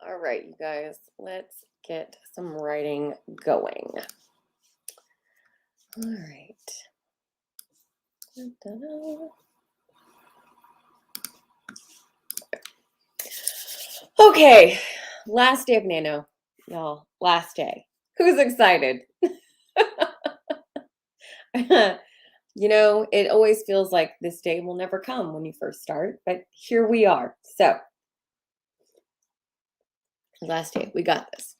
All right, you guys, let's get some writing going. All right. Da-da-da. Okay, last day of NaNo, y'all. Last day. Who's excited? You know, it always feels like this day will never come when you first start, but here we are. So, last day, we got this.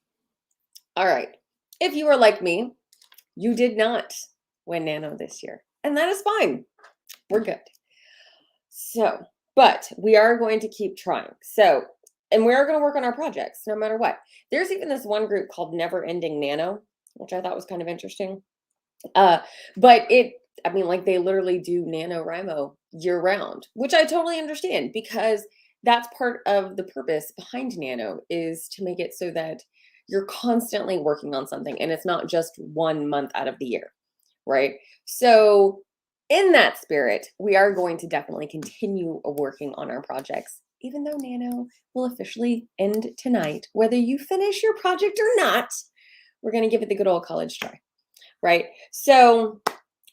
All right. If you are like me, you did not win NaNo this year, and that is fine. We're good. So, but we are going to keep trying. So, and we are going to work on our projects no matter what. There's even this one group called Never Ending NaNo, which I thought was kind of interesting. But I mean, like they literally do NaNoWriMo year round, which I totally understand because that's part of the purpose behind NaNo is to make it so that you're constantly working on something and it's not just 1 month out of the year, right? So in that spirit, we are going to definitely continue working on our projects, even though NaNo will officially end tonight. Whether you finish your project or not, we're going to give it the good old college try, right? So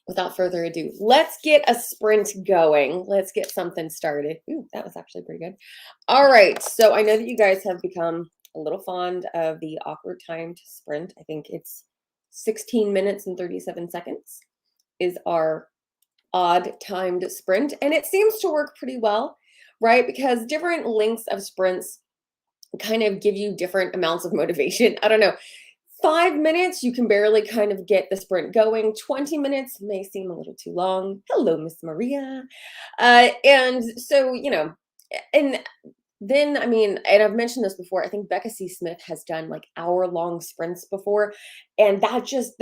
without further ado, let's get a sprint going. Let's get something started. Ooh, that was actually pretty good. All right, so I know that you guys have become a little fond of the awkward timed sprint. I think it's 16 minutes and 37 seconds is our odd timed sprint, and it seems to work pretty well, right? Because different lengths of sprints kind of give you different amounts of motivation. I don't know. 5 minutes, you can barely kind of get the sprint going. 20 minutes may seem a little too long. Hello, Miss Maria. And so, you know, and then, I mean, and I've mentioned this before, I think Becca C. Smith has done like hour-long sprints before, and that just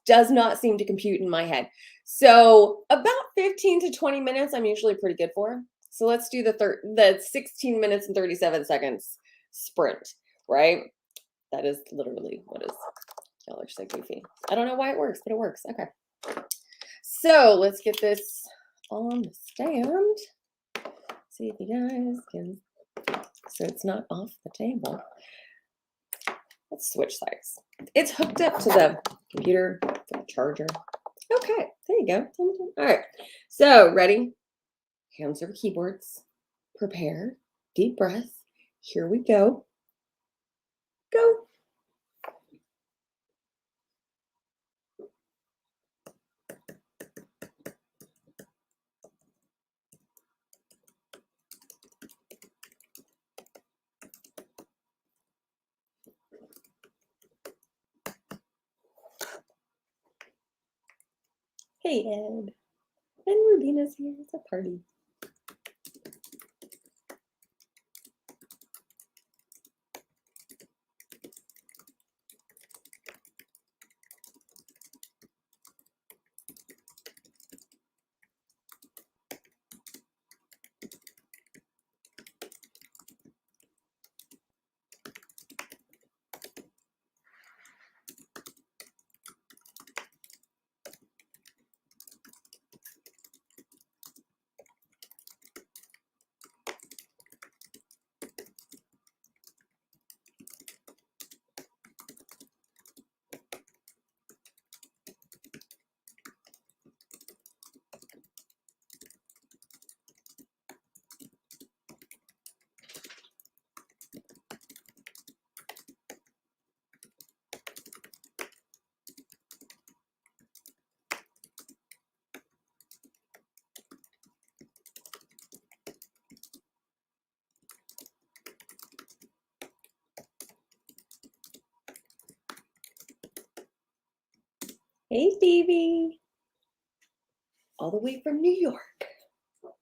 does not seem to compute in my head. So about 15 to 20 minutes, I'm usually pretty good for. So let's do the 16 minutes and 37 seconds sprint, right? That is literally what is, y'all are so goofy. I don't know why it works, but it works. Okay. So let's get this on the stand. See if you guys can, so it's not off the table. Let's switch sides. It's hooked up to the computer, the charger. Okay, there you go. All right, so ready? Hands over keyboards. Prepare. Deep breath. Here we go. Go. Hey, Ed. And Rubina's here. It's a party. Hey, Phoebe. All the way from New York. That's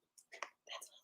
awesome.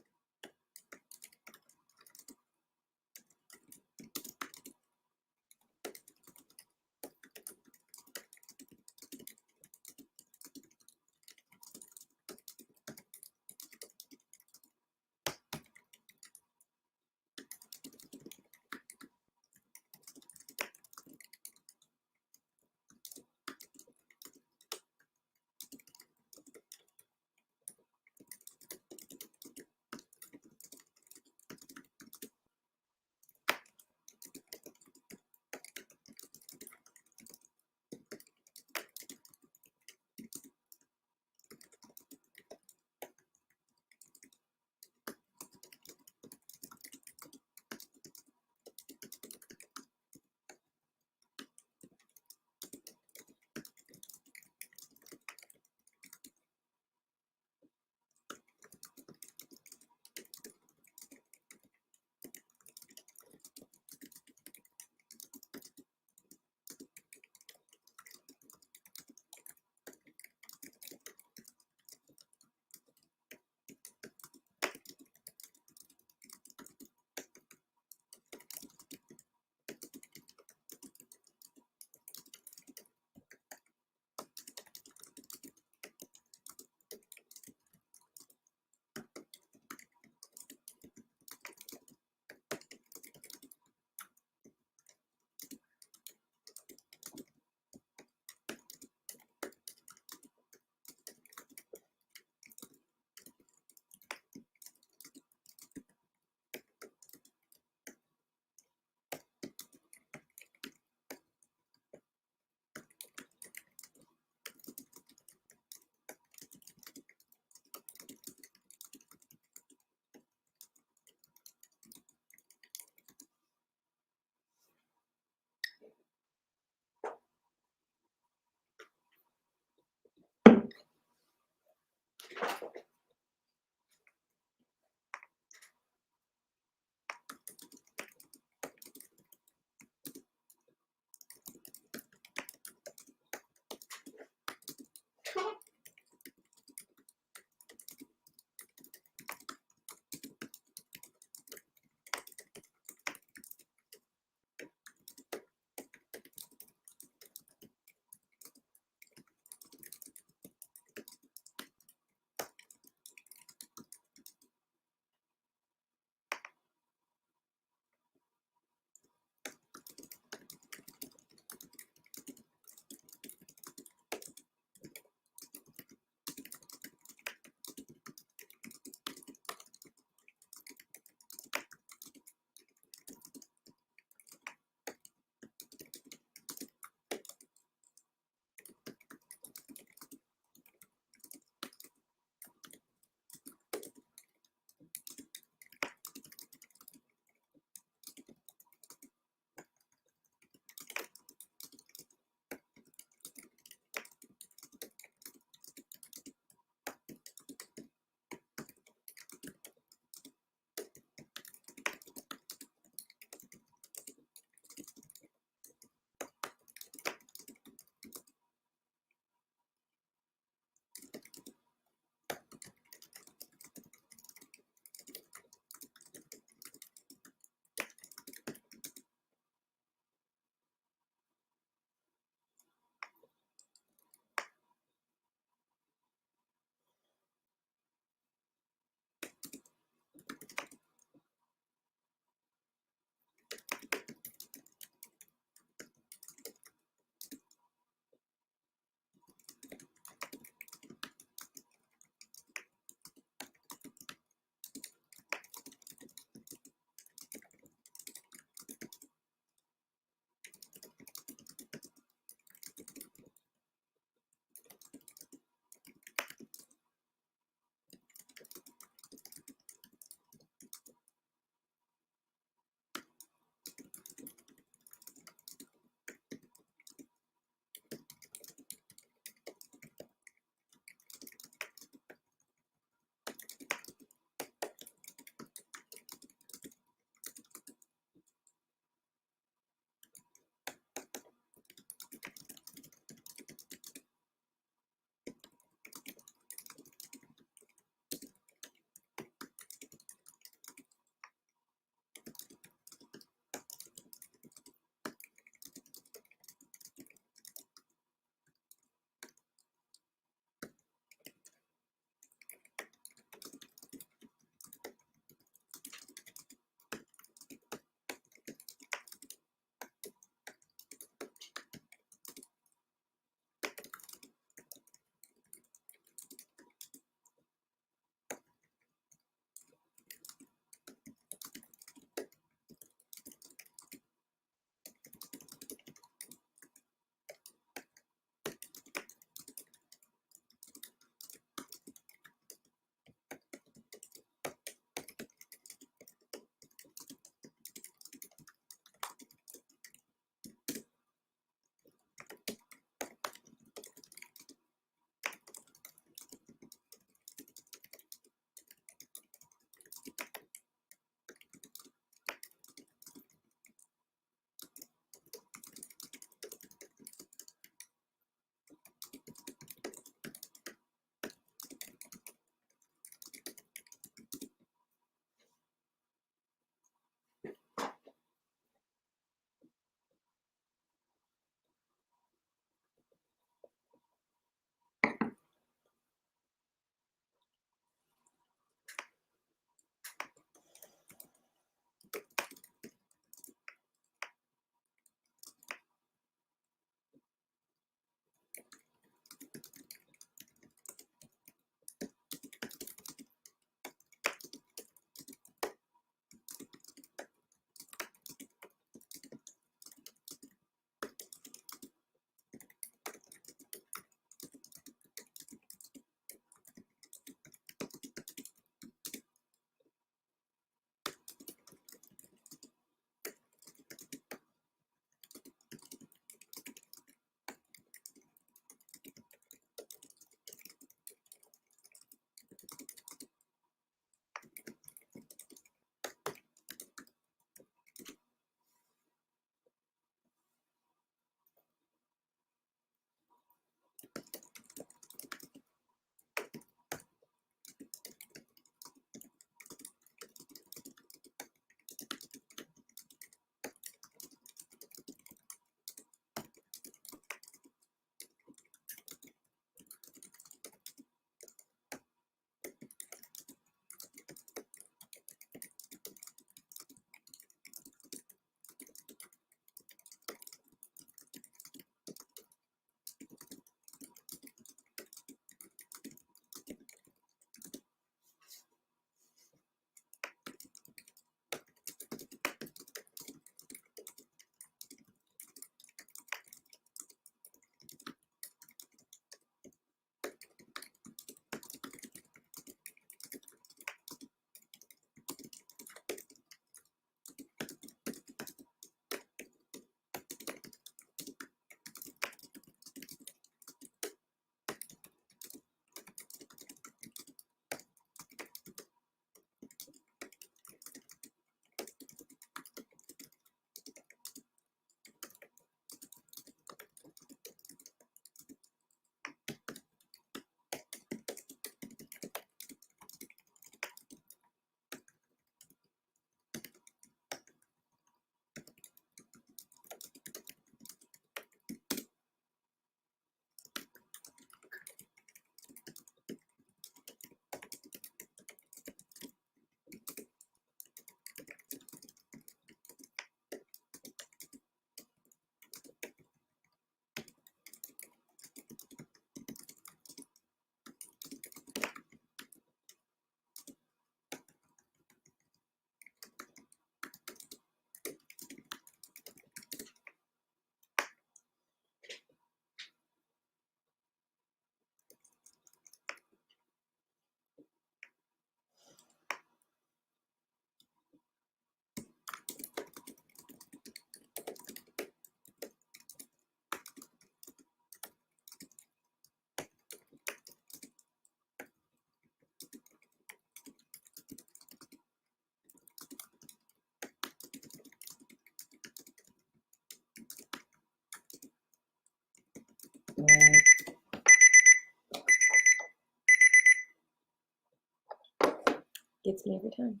Gets me every time.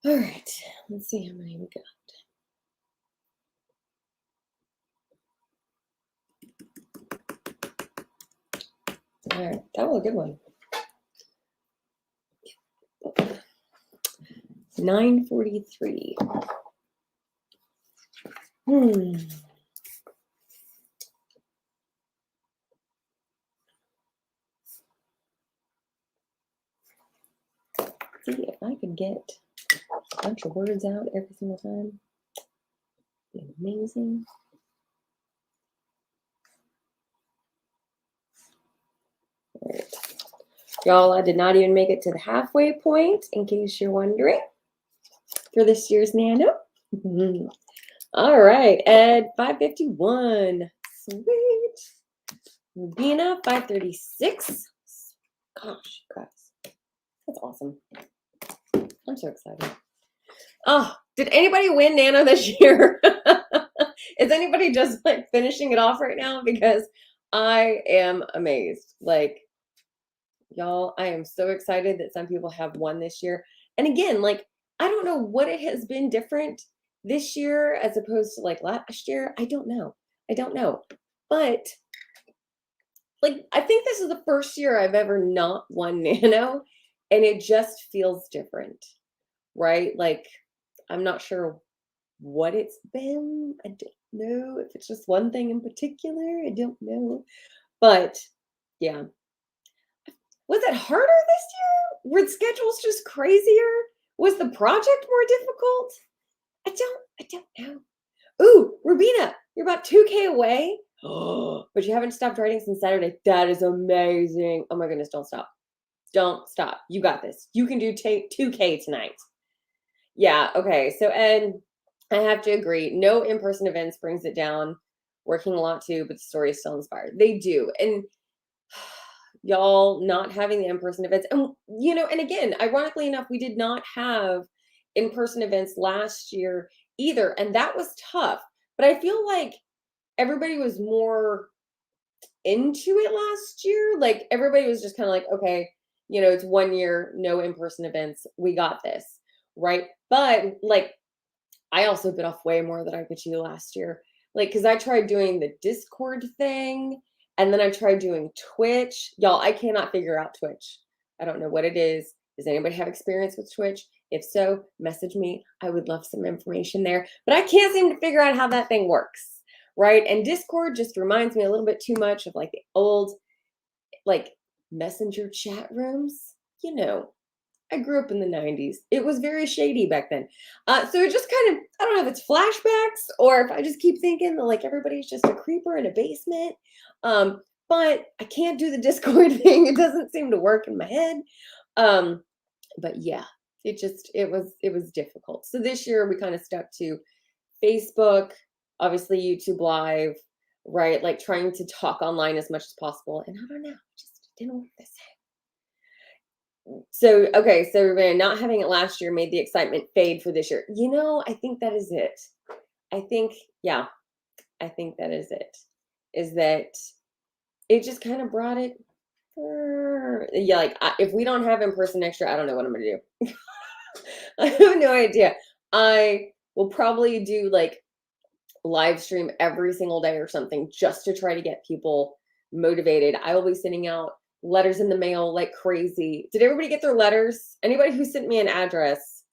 All right, let's see how many we got. All right, that was a good one. 9:43. See, if I could get a bunch of words out every single time, it'd be amazing. All right. Y'all, I did not even make it to the halfway point, in case you're wondering, for this year's NaNo. All right, Ed, 551. Sweet. Rubina, 536. Gosh, guys, that's awesome. I'm so excited. Oh, did anybody win NaNo this year? Is anybody just like finishing it off right now? Because I am amazed. Like, y'all, I am so excited that some people have won this year. And again, like, I don't know what it has been different this year as opposed to like last year. I don't know. But like, I think this is the first year I've ever not won NaNo, and it just feels different, right? Like, I'm not sure what it's been. I don't know if it's just one thing in particular. I don't know. But yeah. Was it harder this year? Were the schedules just crazier? Was the project more difficult? I don't know. Ooh, Rubina, you're about 2K away. Oh, but you haven't stopped writing since Saturday. That is amazing. Oh my goodness, don't stop. Don't stop. You got this. You can do 2K tonight. Yeah, okay. So, Ed, I have to agree. No in-person events brings it down. Working a lot too, but the story is still inspired. They do. And y'all not having the in-person events. And, you know, and again, ironically enough, we did not have in-person events last year either. And that was tough. But I feel like everybody was more into it last year. Like everybody was just kind of like, okay, you know, it's 1 year, no in-person events. We got this, right? But like, I also bit off way more than I could chew last year. Like, because I tried doing the Discord thing, and then I tried doing Twitch. Y'all, I cannot figure out Twitch. I don't know what it is. Does anybody have experience with Twitch? If so, message me. I would love some information there. But I can't seem to figure out how that thing works, right? And Discord just reminds me a little bit too much of like the old, like, messenger chat rooms. You know, I grew up in the 90s. It was very shady back then. So it just kind of, I don't know if it's flashbacks or if I just keep thinking that like everybody's just a creeper in a basement. But I can't do the Discord thing. It doesn't seem to work in my head. But yeah, it was difficult. So this year we kind of stuck to Facebook, obviously YouTube Live, right? Like trying to talk online as much as possible. And I don't know, it just didn't work the same. So, okay, so we're not having it last year made the excitement fade for this year. You know, I think that is it. I think that is it. Is that it just kind of brought it. Yeah, like if we don't have in person next year, I don't know what I'm going to do. I have no idea. I will probably do like live stream every single day or something just to try to get people motivated. I will be sending out letters in the mail like crazy. Did everybody get their letters? Anybody who sent me an address,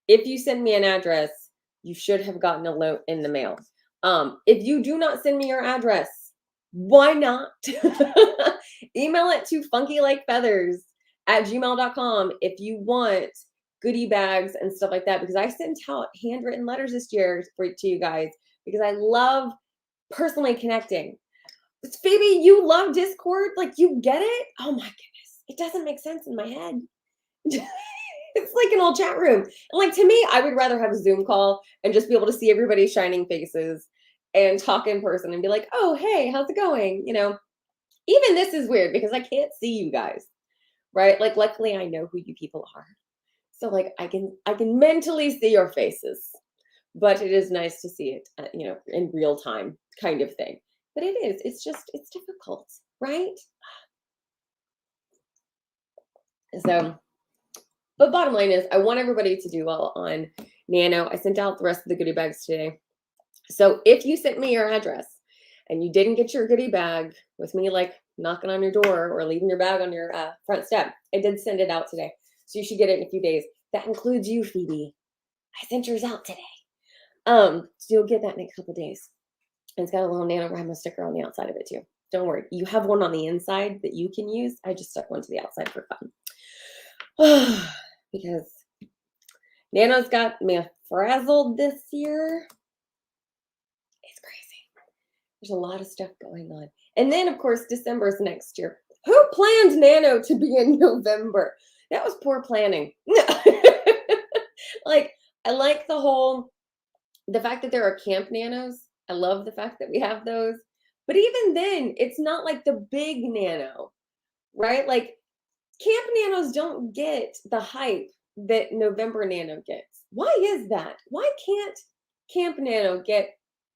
if you send me an address, you should have gotten a note in the mail. If you do not send me your address, why not? Email it to funkylikefeathers@gmail.com if you want goodie bags and stuff like that, because I sent out handwritten letters this year to you guys because I love personally connecting. Phoebe, you love Discord? Like, you get it? Oh my goodness. It doesn't make sense in my head. It's like an old chat room. And like, to me, I would rather have a Zoom call and just be able to see everybody's shining faces and talk in person and be like, oh, hey, how's it going? You know, even this is weird because I can't see you guys, right? Like, luckily I know who you people are. So like, I can mentally see your faces, but it is nice to see it, you know, in real time kind of thing. But it is. It's difficult, right? So, but bottom line is, I want everybody to do well on NaNo. I sent out the rest of the goodie bags today. So if you sent me your address and you didn't get your goodie bag with me, like knocking on your door or leaving your bag on your front step, I did send it out today. So you should get it in a few days. That includes you, Phoebe. I sent yours out today. So you'll get that in a couple days. And it's got a little NaNoWriMo sticker on the outside of it too. Don't worry. You have one on the inside that you can use. I just stuck one to the outside for fun. Because NaNo's got me frazzled this year. It's crazy. There's a lot of stuff going on. And then, of course, December's next year. Who planned NaNo to be in November? That was poor planning. Like, I like the fact that there are camp nanos. I love the fact that we have those. But even then, it's not like the big NaNo, right? Like, camp nanos don't get the hype that November NaNo gets. Why is that? Why can't camp NaNo get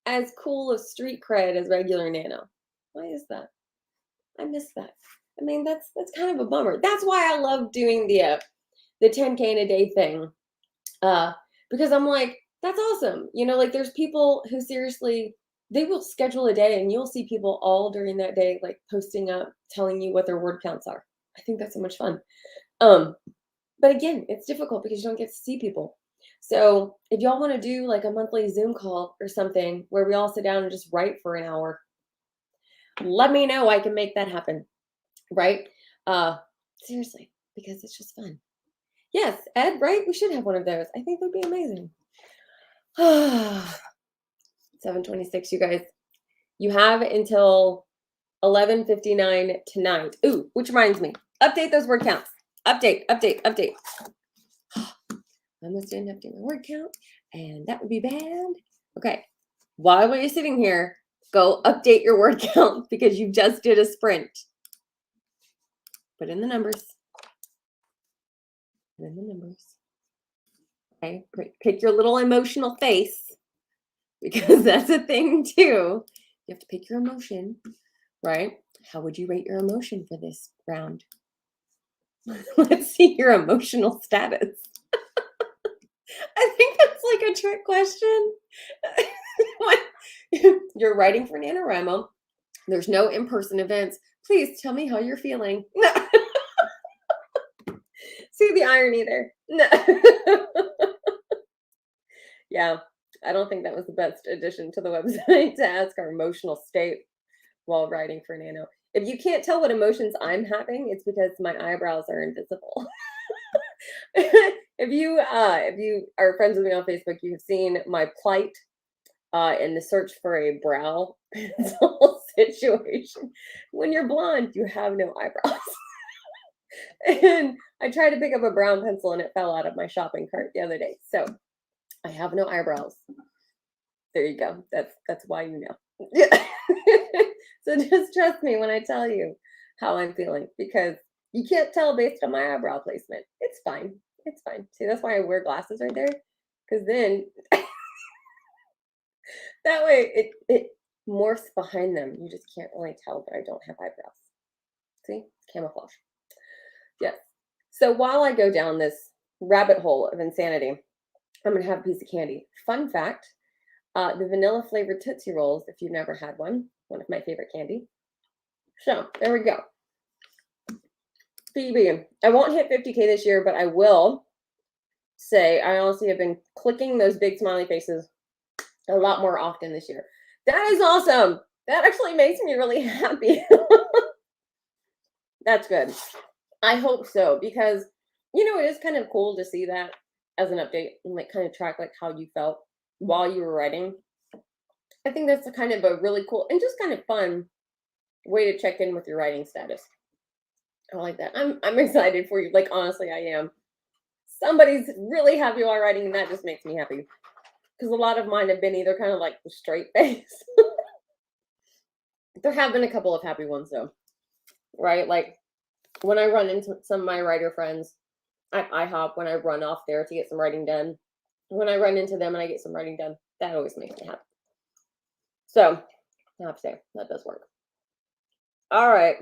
as cool of street cred as regular NaNo? Why is that? I miss that. I mean, that's kind of a bummer. That's why I love doing the 10K in a day thing. Because I'm like, that's awesome. You know, like there's people who seriously, they will schedule a day and you'll see people all during that day, like posting up, telling you what their word counts are. I think that's so much fun. But again, it's difficult because you don't get to see people. So if y'all want to do like a monthly Zoom call or something where we all sit down and just write for an hour, let me know. I can make that happen. Right? Seriously, because it's just fun. Yes, Ed, right? We should have one of those. I think would be amazing. 7:26, you guys. You have until 11:59 tonight. Ooh, which reminds me, update those word counts. Update. I almost didn't update my word count, and that would be bad. Okay, while you're sitting here, go update your word count because you just did a sprint. Put in the numbers. Put in the numbers. Okay, pick your little emotional face because that's a thing too. You have to pick your emotion, right? How would you rate your emotion for this round? Let's see your emotional status. I think that's like a trick question. You're writing for NaNoWriMo. There's no in-person events. Please tell me how you're feeling. No. See the irony there. No. Yeah, I don't think that was the best addition to the website to ask our emotional state while writing for NaNo. If you can't tell what emotions I'm having, it's because my eyebrows are invisible. If you are friends with me on Facebook, you've seen my plight in the search for a brow pencil situation. When you're blonde, you have no eyebrows. And I tried to pick up a brown pencil and it fell out of my shopping cart the other day. So I have no eyebrows. There you go. That's why you know. Yeah. So just trust me when I tell you how I'm feeling because you can't tell based on my eyebrow placement. It's fine. It's fine. See, that's why I wear glasses right there. Because then that way it morphs behind them. You just can't really tell that I don't have eyebrows. See? Camouflage. Yes. So while I go down this rabbit hole of insanity, I'm going to have a piece of candy. Fun fact, the vanilla flavored Tootsie Rolls, if you've never had one of my favorite candy. So there we go. Phoebe, I won't hit 50K this year, but I will say I honestly have been clicking those big smiley faces a lot more often this year. That is awesome. That actually makes me really happy. That's good. I hope so, because, you know, it is kind of cool to see that as an update and like kind of track like how you felt while you were writing. I think that's a kind of a really cool and just kind of fun way to check in with your writing status. I like that. I'm excited for you. Like, honestly, I am. Somebody's really happy while writing, and that just makes me happy. Because a lot of mine have been either kind of like the straight face. There have been a couple of happy ones, though. Right? Like, when I run into some of my writer friends at IHOP, when I run off there to get some writing done, when I run into them and I get some writing done, that always makes me happy. So, I have to say, that does work. All right.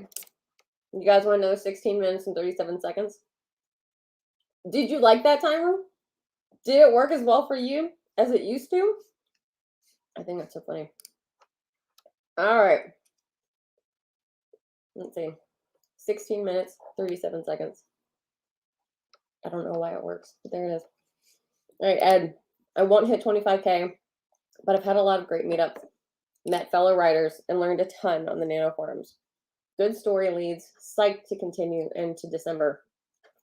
You guys want another 16 minutes and 37 seconds? Did you like that timer? Did it work as well for you as it used to? I think that's so funny. All right. Let's see. 16 minutes, 37 seconds. I don't know why it works, but there it is. All right, Ed, I won't hit 25K, but I've had a lot of great meetups, met fellow writers, and learned a ton on the NaNo forums. Good story leads, psyched to continue into December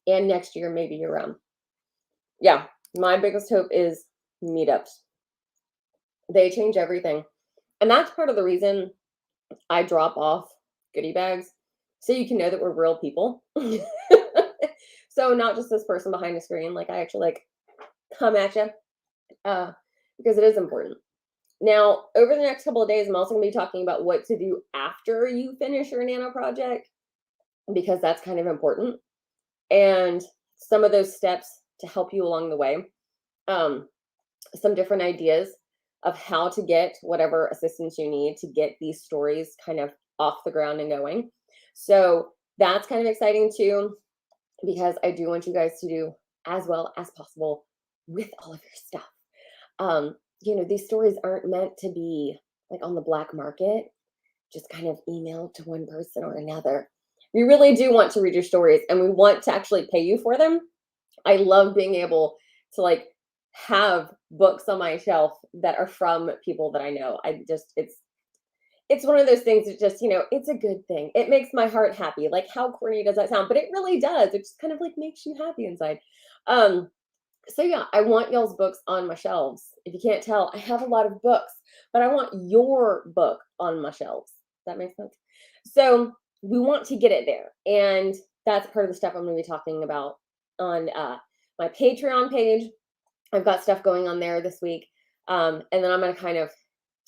and next year, maybe year round. Yeah, my biggest hope is meetups. They change everything. And that's part of the reason I drop off goodie bags, so you can know that we're real people. So not just this person behind the screen, like I actually like come at you, because it is important. Now, over the next couple of days, I'm also going to be talking about what to do after you finish your NaNo project, because that's kind of important. And some of those steps to help you along the way. Some different ideas of how to get whatever assistance you need to get these stories kind of off the ground and going. So that's kind of exciting too, because I do want you guys to do as well as possible with all of your stuff. You know, these stories aren't meant to be like on the black market, just kind of emailed to one person or another. We really do want to read your stories, and we want to actually pay you for them. I love being able to like have books on my shelf that are from people that I know. It's one of those things that just, you know, it's a good thing. It makes my heart happy. Like, how corny does that sound? But it really does. It just kind of like makes you happy inside. So yeah, I want y'all's books on my shelves. If you can't tell, I have a lot of books, but I want your book on my shelves. Does that make sense? So we want to get it there. And that's part of the stuff I'm going to be talking about on my Patreon page. I've got stuff going on there this week. And then I'm going to kind of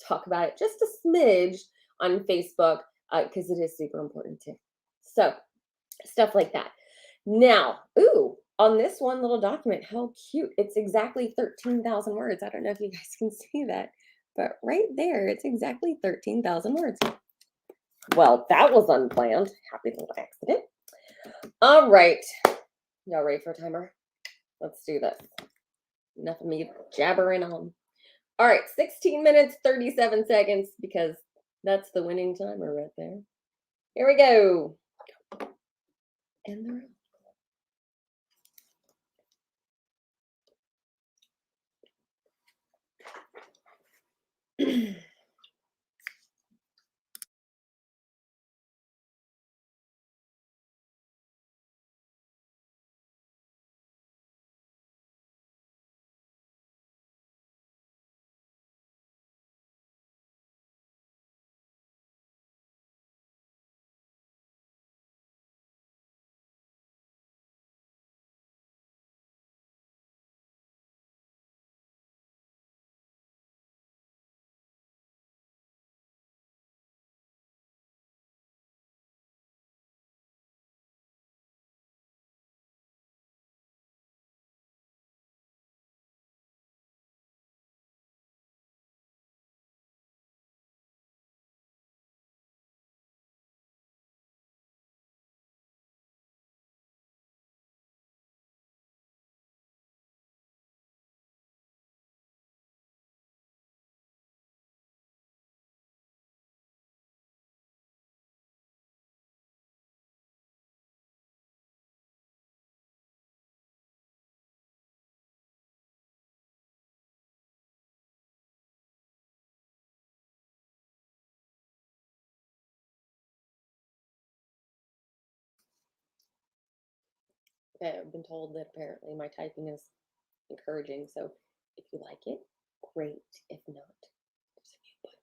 talk about it just a smidge on Facebook, because it is super important too. So stuff like that. Now, ooh, on this one little document, how cute. It's exactly 13,000 words. I don't know if you guys can see that, but right there, it's exactly 13,000 words. Well, that was unplanned. Happy little accident. All right. Y'all ready for a timer? Let's do this. Enough of me jabbering on. All right, 16 minutes, 37 seconds, because that's the winning timer right there. Here we go. And they're okay, I've been told that apparently my typing is encouraging. So if you like it, great. If not, there's a mute button.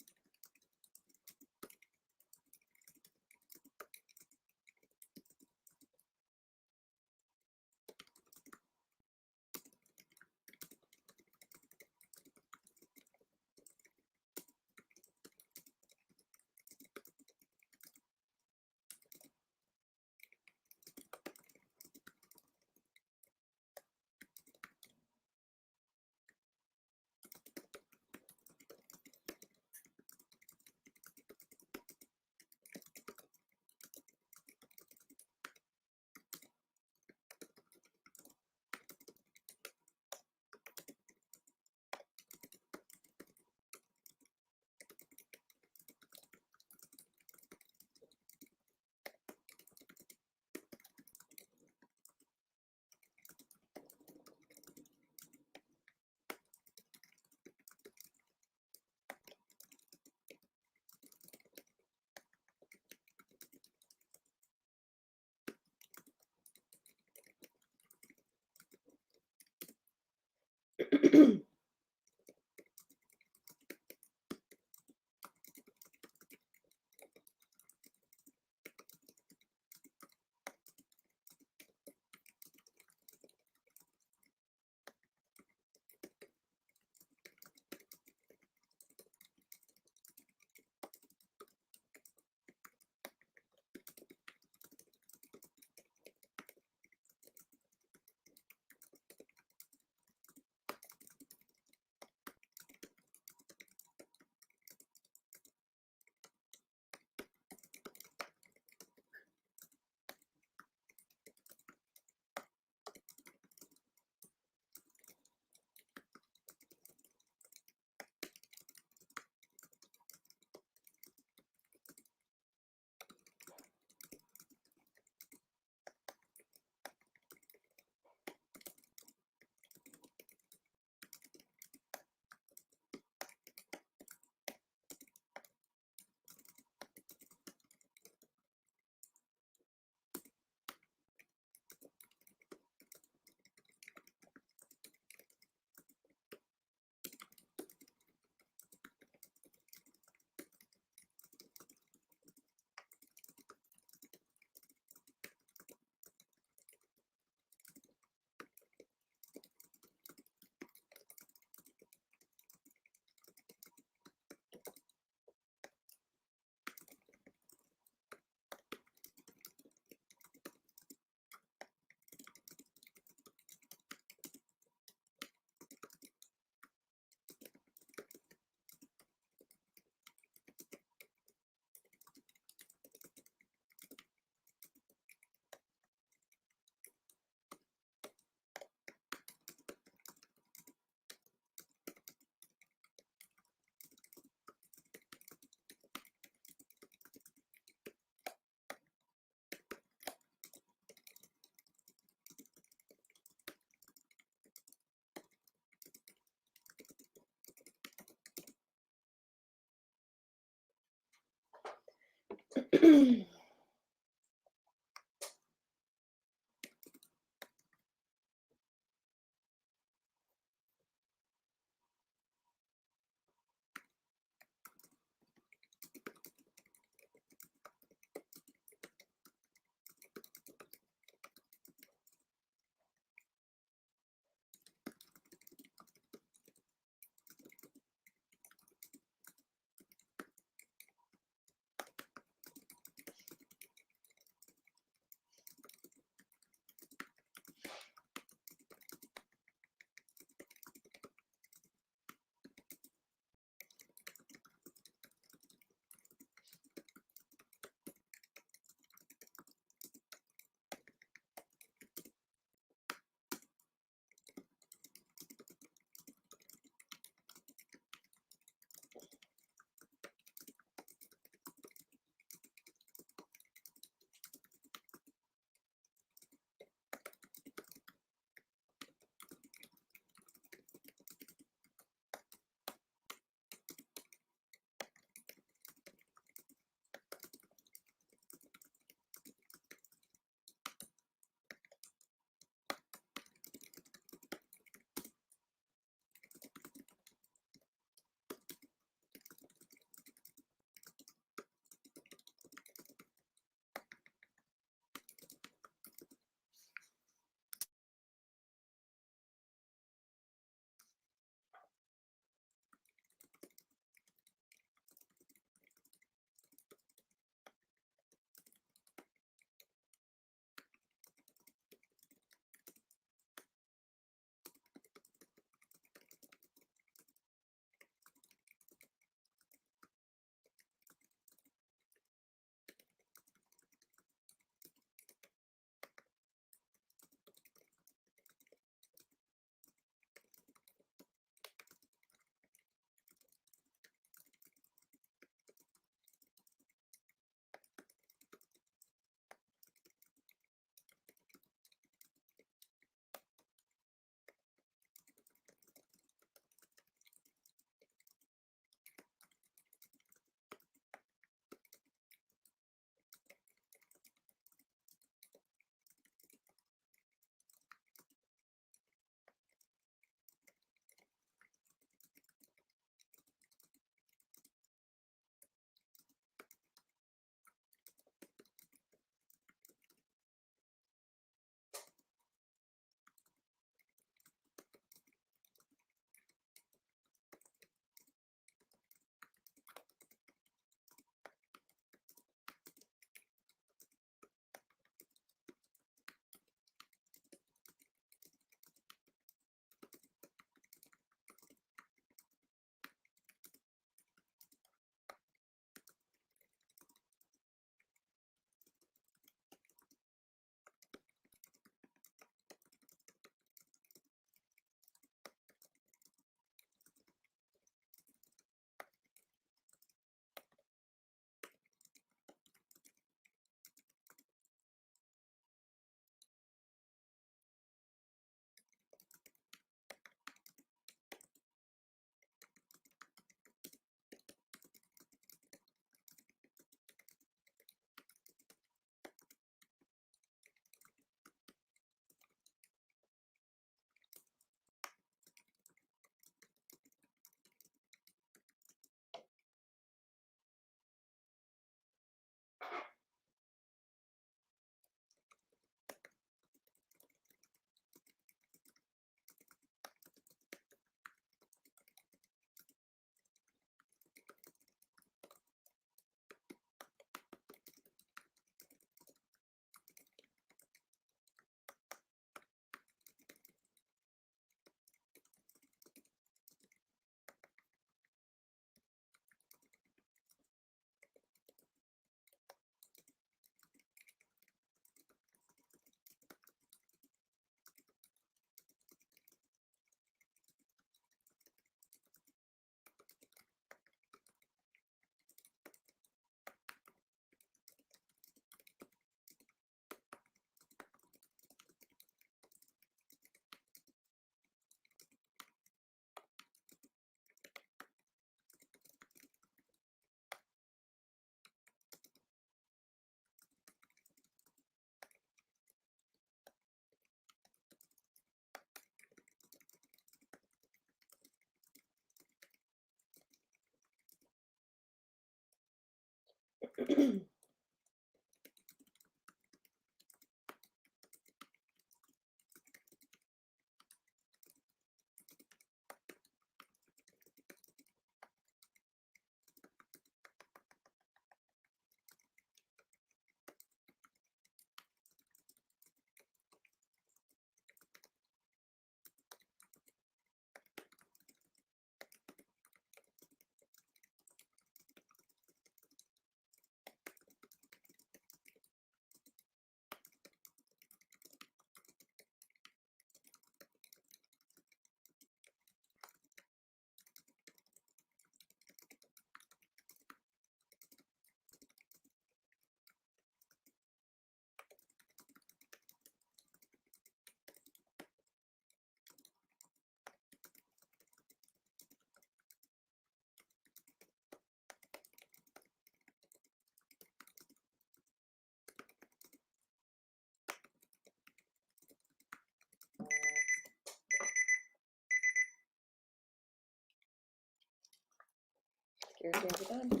Here's your done.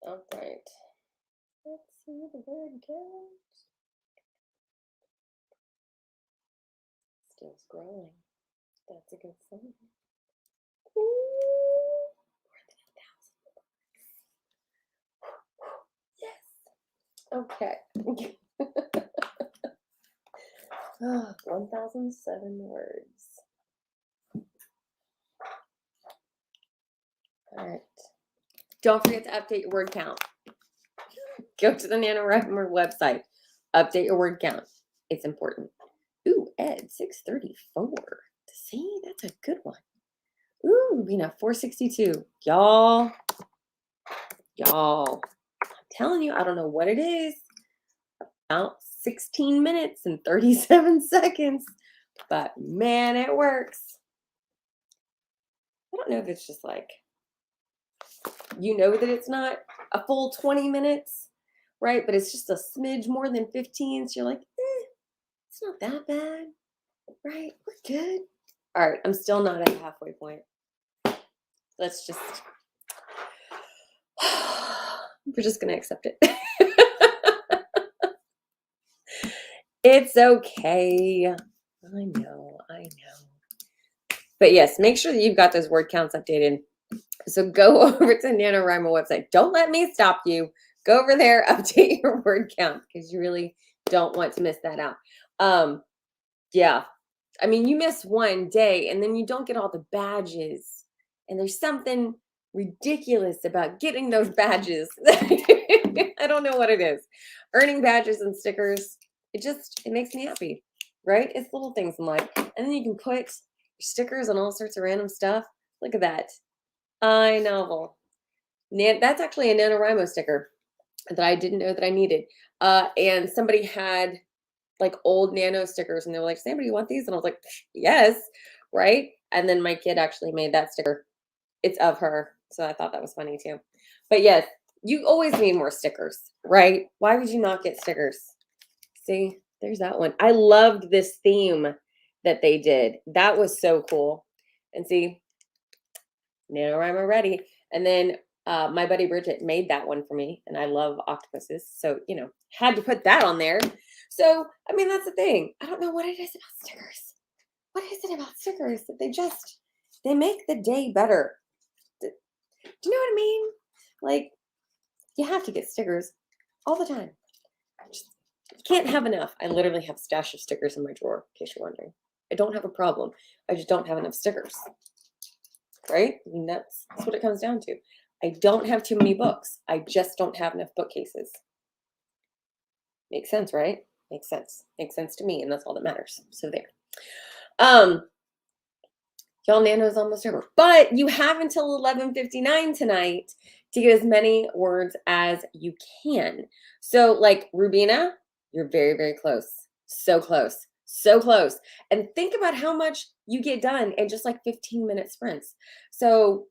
All right. Let's see the word count. Still scrolling. That's a good sign. Ooh, more than 1,000. Yes. Okay. 1,007 words. All right. Don't forget to update your word count. Go to the NaNoWriMo website. Update your word count. It's important. Ooh, Ed, 634. See, that's a good one. Ooh, 462. Y'all, I'm telling you, I don't know what it is. About 16 minutes and 37 seconds. But man, it works. I don't know if it's just like, that it's not a full 20 minutes, right? But it's just a smidge more than 15. So you're like, it's not that bad, right? We're good. All right, I'm still not at the halfway point. Let's just, we're just going to accept it. It's okay. I know. But yes, make sure that you've got those word counts updated. So go over to NaNoWriMo website. Don't let me stop you. Go over there, update your word count because you really don't want to miss that out. Yeah. I mean, you miss one day and then you don't get all the badges. And there's something ridiculous about getting those badges. I don't know what it is. Earning badges and stickers, it makes me happy, right? It's little things in life. And then you can put your stickers on all sorts of random stuff. Look at that. I know. That's actually a NaNoWriMo sticker that I didn't know that I needed. And somebody had like old Nano stickers and they were like, "Sam, do you want these?" And I was like, "Yes," right? And then my kid actually made that sticker. It's of her. So I thought that was funny too. But yes, you always need more stickers, right? Why would you not get stickers? See, there's that one. I loved this theme that they did. That was so cool. And see, NaNoWriMo ready. And then my buddy Bridget made that one for me, and I love octopuses. So, had to put that on there. So, I mean, that's the thing. I don't know what it is about stickers. What is it about stickers that they make the day better? Do you know what I mean? Like, you have to get stickers all the time. You can't have enough. I literally have a stash of stickers in my drawer, in case you're wondering. I don't have a problem. I just don't have enough stickers. Right? I mean, that's what it comes down to. I don't have too many books. I just don't have enough bookcases. Makes sense, right? Makes sense. Makes sense to me, and that's all that matters. So there. Y'all, Nano's almost over. But you have until 11:59 tonight to get as many words as you can. So like Rubina, you're very, very close. So close. So close. And think about how much you get done in just like 15-minute sprints. So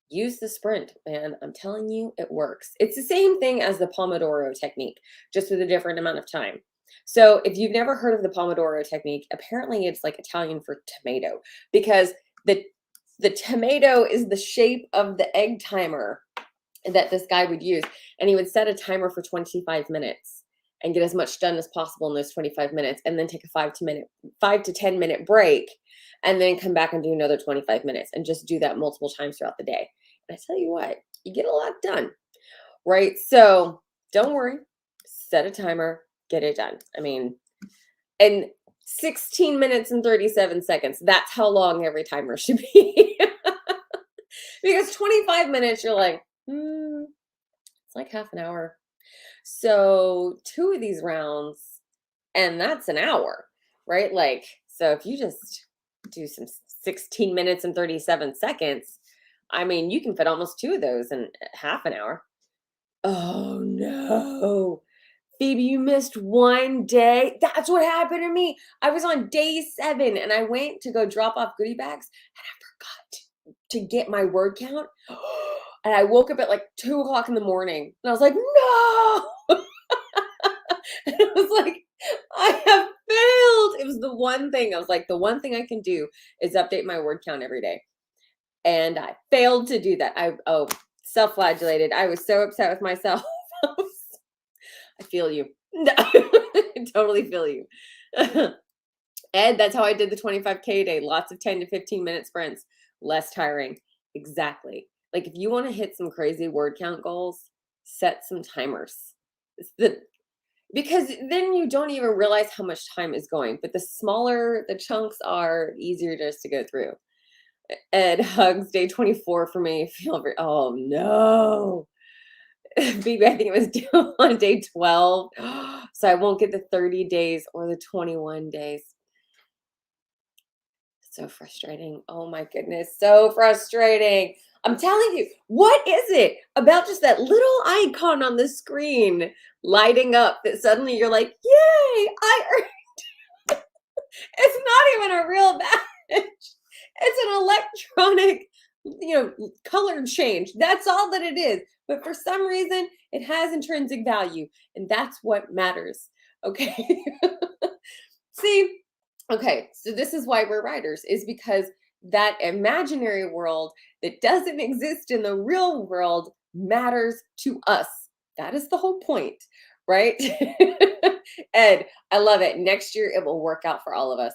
use the sprint, man. I'm telling you, it works. It's the same thing as the Pomodoro technique, just with a different amount of time. So if you've never heard of the Pomodoro technique, apparently it's like Italian for tomato because the The tomato is the shape of the egg timer that this guy would use. And he would set a timer for 25 minutes and get as much done as possible in those 25 minutes, and then take a 5 to 10 minute break, and then come back and do another 25 minutes, and just do that multiple times throughout the day. And I tell you what, you get a lot done, right? So don't worry, set a timer, get it done. I mean, and 16 minutes and 37 seconds, that's how long every timer should be. Because 25 minutes, you're like, it's like half an hour. So 2 of these rounds, and that's an hour, right? Like, so if you just do some 16 minutes and 37 seconds, I mean, you can fit almost 2 of those in half an hour. Oh no. Phoebe, you missed one day. That's what happened to me. I was on day 7 and I went to go drop off goodie bags and I forgot to get my word count. And I woke up at like 2 o'clock in the morning and I was like, no. And I was like, I have failed. It was the one thing. I was like, the one thing I can do is update my word count every day. And I failed to do that. Self-flagellated. I was so upset with myself. I feel you. I totally feel you. Ed, that's how I did the 25K day. Lots of 10 to 15 minute sprints, less tiring. Exactly. Like if you want to hit some crazy word count goals, set some timers. Because then you don't even realize how much time is going. But the smaller the chunks are, easier just to go through. Ed, hugs, day 24 for me. Oh no. Baby, I think it was due on day 12. So I won't get the 30 days or the 21 days. So frustrating. Oh my goodness. So frustrating. I'm telling you, what is it about just that little icon on the screen lighting up that suddenly you're like, yay, I earned. It's not even a real badge. It's an electronic, color change. That's all that it is. But for some reason, it has intrinsic value, and that's what matters. Okay. See, okay, so this is why we're writers, is because that imaginary world that doesn't exist in the real world matters to us. That is the whole point, right? Ed, I love it. Next year, it will work out for all of us.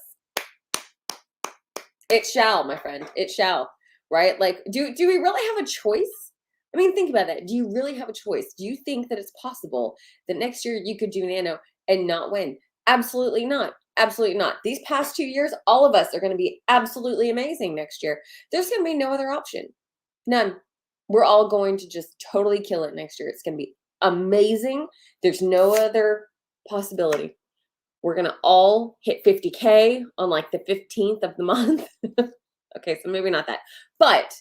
It shall, my friend. It shall, right? Like, do we really have a choice? I mean, think about that. Do you really have a choice? Do you think that it's possible that next year you could do Nano and not win? Absolutely not. Absolutely not. These past 2 years, all of us are going to be absolutely amazing next year. There's going to be no other option. None. We're all going to just totally kill it next year. It's going to be amazing. There's no other possibility. We're going to all hit 50K on like the 15th of the month. Okay, so maybe not that. But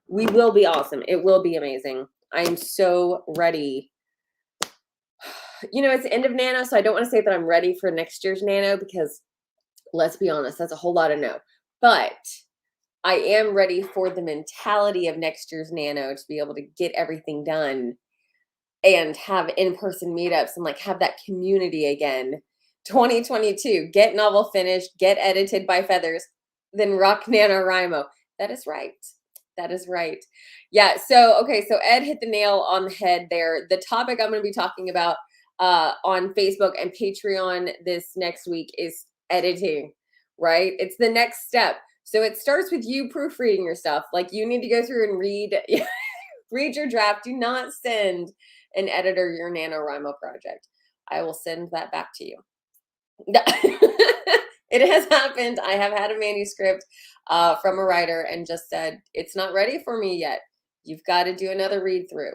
we will be awesome. It will be amazing. I am so ready. It's the end of Nano, so I don't want to say that I'm ready for next year's Nano because, let's be honest, that's a whole lot of no. But I am ready for the mentality of next year's Nano to be able to get everything done and have in-person meetups and like have that community again. 2022, get novel finished, get edited by Feathers, then rock NaNoWriMo. That is right. That is right. Yeah, so Ed hit the nail on the head there. The topic I'm going to be talking about on Facebook and Patreon this next week is editing, right? It's the next step. So it starts with you proofreading your stuff. Like you need to go through and read your draft. Do not send an editor your NaNoWriMo project. I will send that back to you. It has happened. I have had a manuscript from a writer and just said, it's not ready for me yet. You've got to do another read through.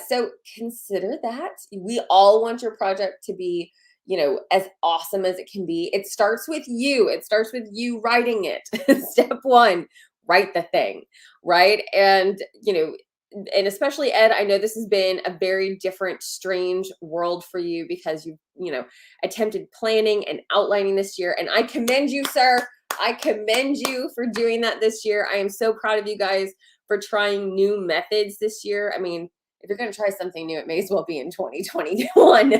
So consider that. We all want your project to be, as awesome as it can be. It starts with you. It starts with you writing it. Step 1, write the thing, right? And, and especially Ed, I know this has been a very different, strange world for you because you've, attempted planning and outlining this year. And I commend you, sir. I commend you for doing that this year. I am so proud of you guys for trying new methods this year. I mean, if you're going to try something new, it may as well be in 2021.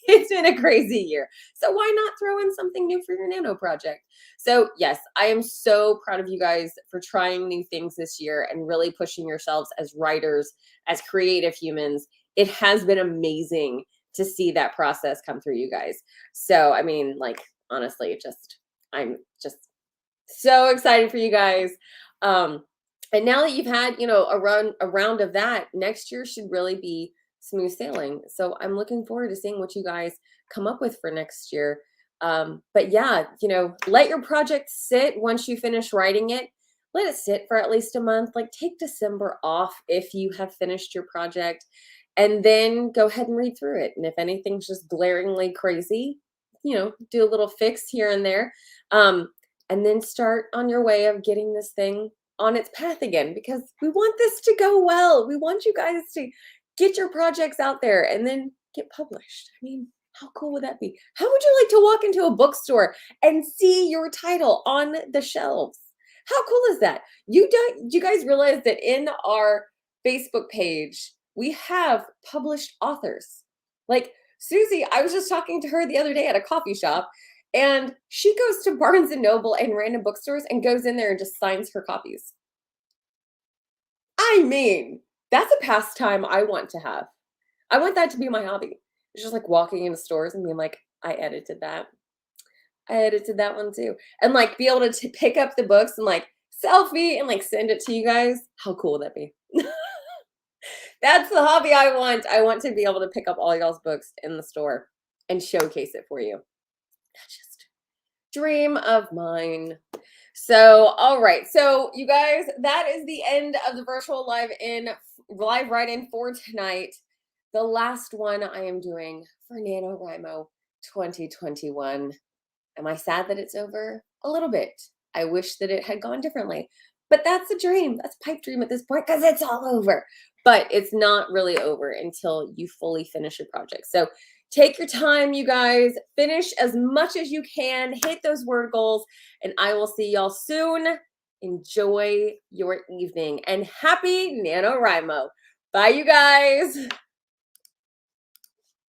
It's been a crazy year. So why not throw in something new for your nano project? So yes, I am so proud of you guys for trying new things this year and really pushing yourselves as writers, as creative humans. It has been amazing to see that process come through you guys. So, I mean, like, honestly, I'm just so excited for you guys. And now that you've had, a round of that, next year should really be smooth sailing. So I'm looking forward to seeing what you guys come up with for next year. But yeah, let your project sit once you finish writing it. Let it sit for at least a month. Like, take December off if you have finished your project, and then go ahead and read through it. And if anything's just glaringly crazy, do a little fix here and there. And then start on your way of getting this thing on its path again, because we want this to go well. We want you guys to get your projects out there and then get published. I mean, how cool would that be? How would you like to walk into a bookstore and see your title on the shelves? How cool is that? You guys realize that in our Facebook page, we have published authors. Like Susie, I was just talking to her the other day at a coffee shop, and she goes to Barnes and Noble and random bookstores and goes in there and just signs her copies. I mean, that's a pastime I want to have. I want that to be my hobby. It's just like walking into stores and being like, I edited that. I edited that one too. And like be able to pick up the books and like selfie and like send it to you guys. How cool would that be? That's the hobby I want. I want to be able to pick up all y'all's books in the store and showcase it for you. That's just dream of mine. So, all right. So, you guys, that is the end of the virtual live write-in for tonight. The last one I am doing for NaNoWriMo 2021. Am I sad that it's over? A little bit. I wish that it had gone differently. But that's a dream. That's a pipe dream at this point because it's all over. But it's not really over until you fully finish your project. So take your time, you guys. Finish as much as you can. Hit those word goals. And I will see y'all soon. Enjoy your evening. And happy NaNoWriMo. Bye, you guys.